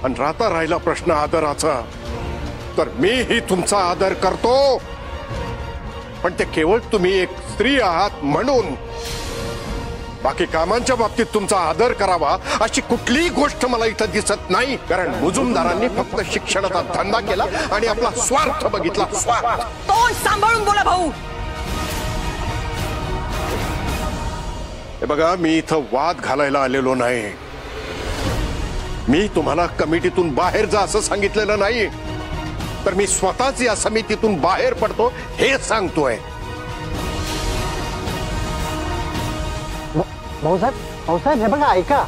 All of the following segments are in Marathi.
आणि राहिला प्रश्न आदराचा, तर मीही तुमचा आदर करतो, पण ते केवळ तुम्ही एक स्त्री आहात म्हणून। बाकी कामांच्या बाबतीत तुमचा आदर करावा अशी कुठलीही गोष्ट मला इथं दिसत नाही, कारण मुजुमदारांनी फक्त शिक्षणाचा धंदा केला आणि आपला स्वार्थ बघितला। स्वार्थ। तोंड सांभाळून बोला भाऊ। हे बघा, मी इथं वाद घालायला आलेलो नाही। मी तुम्हाला कमिटीतून बाहेर जा असं सांगितलेलं नाही, तर मी स्वतःच या समितीतून बाहेर पडतो हे सांगतोय। भाऊसाहेब हे बघा, ऐका,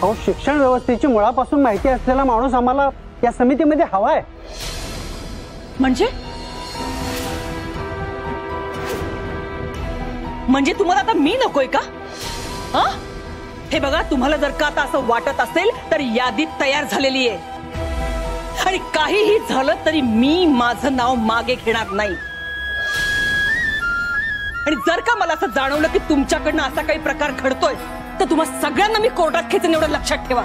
अहो शिक्षण व्यवस्थेची मुळापासून माहिती असलेला माणूस आम्हाला या समितीमध्ये हवाय। म्हणजे तुम्हाला आता मी नकोय का? हे बघा, तुम्हाला जर का आता असं वाटत असेल तर यादी तयार झालेली आहे आणि काहीही झालं तरी मी माझं नाव मागे घेणार नाही। आणि जर का मला असं जाणवलं की तुमच्याकडनं असा काही प्रकार घडतोय तर तुम्हा सगळ्यांना मी कोर्टात खेचेन, एवढं लक्षात ठेवा।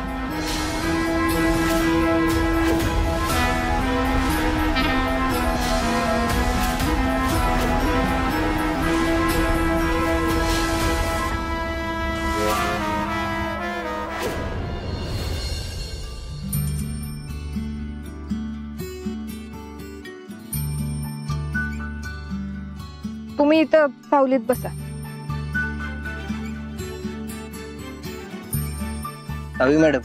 तुम्ही इथं सावलीत बसा। अवी मॅडम,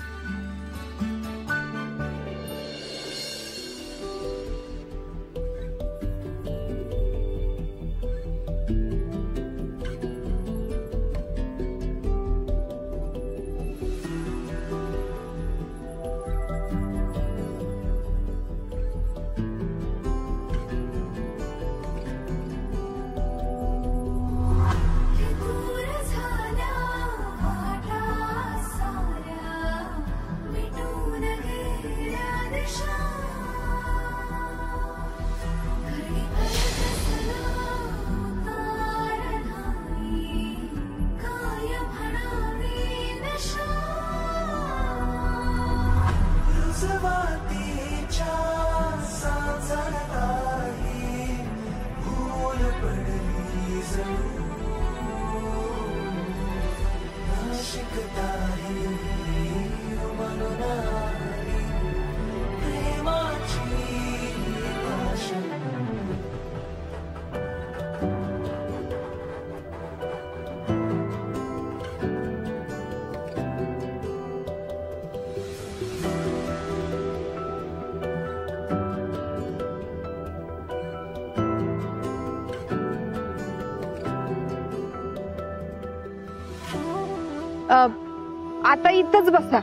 आता इथंच बसा,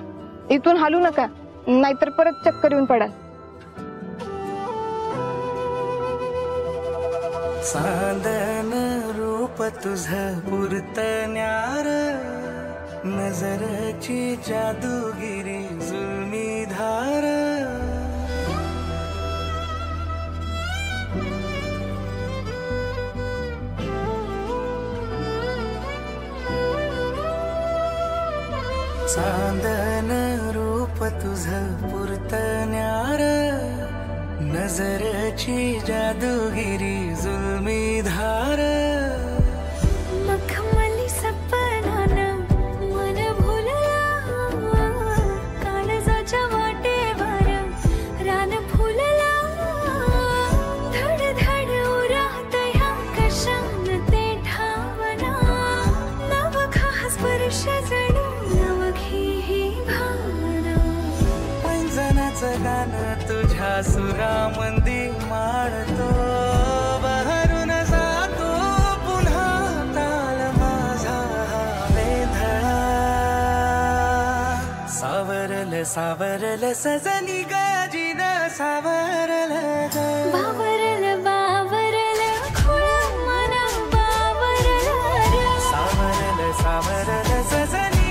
इथून हलू नका, नाहीतर परत चक्कर येऊन पडाल। चांदन रूप तुझं पुरतन्यार, नजरची जादूगिरी जुलमी धार। चांदन रूप तुझं पुरतन्यार, नजरची जादूगिरी जुलमी धार। मखमली सपनानं मन भुलला, काळजाच्या वाटेवर रान फुलला। धड धड उरात ह्या कशान ते ठावना, नवखा स्पर्श जणू गाणं तुझ्या सुरामंदी माळतो, बहरून जातो पुन्हा ताल माझा वेधळा। सावरल सावरल सजनी गाजीन सावरल बावरल बावरल खुळ मन बावरल। सावरल सावरल सजनी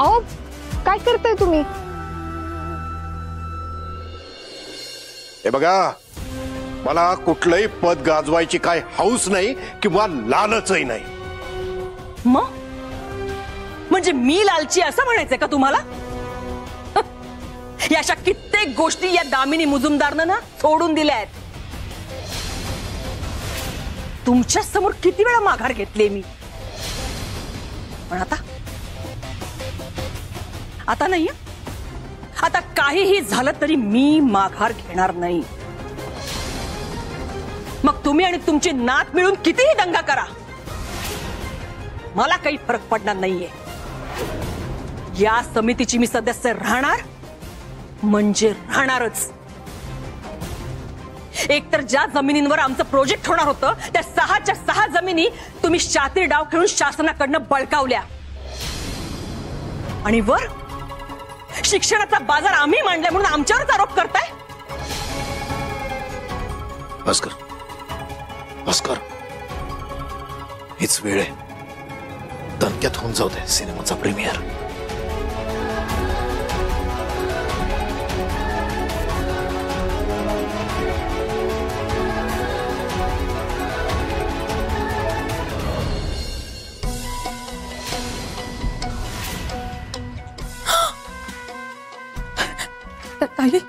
अहो काय करताय तुम्ही? हे बघा, मला कुठलंही पद गाजवायची काय हौस नाही किंवा लालचही नाही. मग म्हणजे मी लालची असं म्हणायचंय का तुम्हाला? या अशा कित्येक गोष्टी या दामिनी मुजुमदारनं ना सोडून दिल्या आहेत. तुमच्या समोर किती वेळा माघार घेतली मी, पण आता नाही. आता काहीही झालं तरी मी माघार घेणार नाही. मग तुम्ही आणि तुमची नात मिळून कितीही दंगा करा, मला काही फरक पडणार नाहीये. या समितीची मी सदस्य राहणार म्हणजे राहणारच. एकतर ज्या जमिनींवर आमचं प्रोजेक्ट होणार होतं त्या 6च्या 6 जमिनी तुम्ही शातिर डाव खेळून शासनाकडनं बळकावल्या, आणि वर शिक्षणाचा बाजार आम्ही मांडलाय म्हणून आमच्यावरच आरोप करताय. भास्कर, हीच वेळ आहे. दणक्यात होऊन जाऊ दे सिनेमाचा प्रीमियर. ताई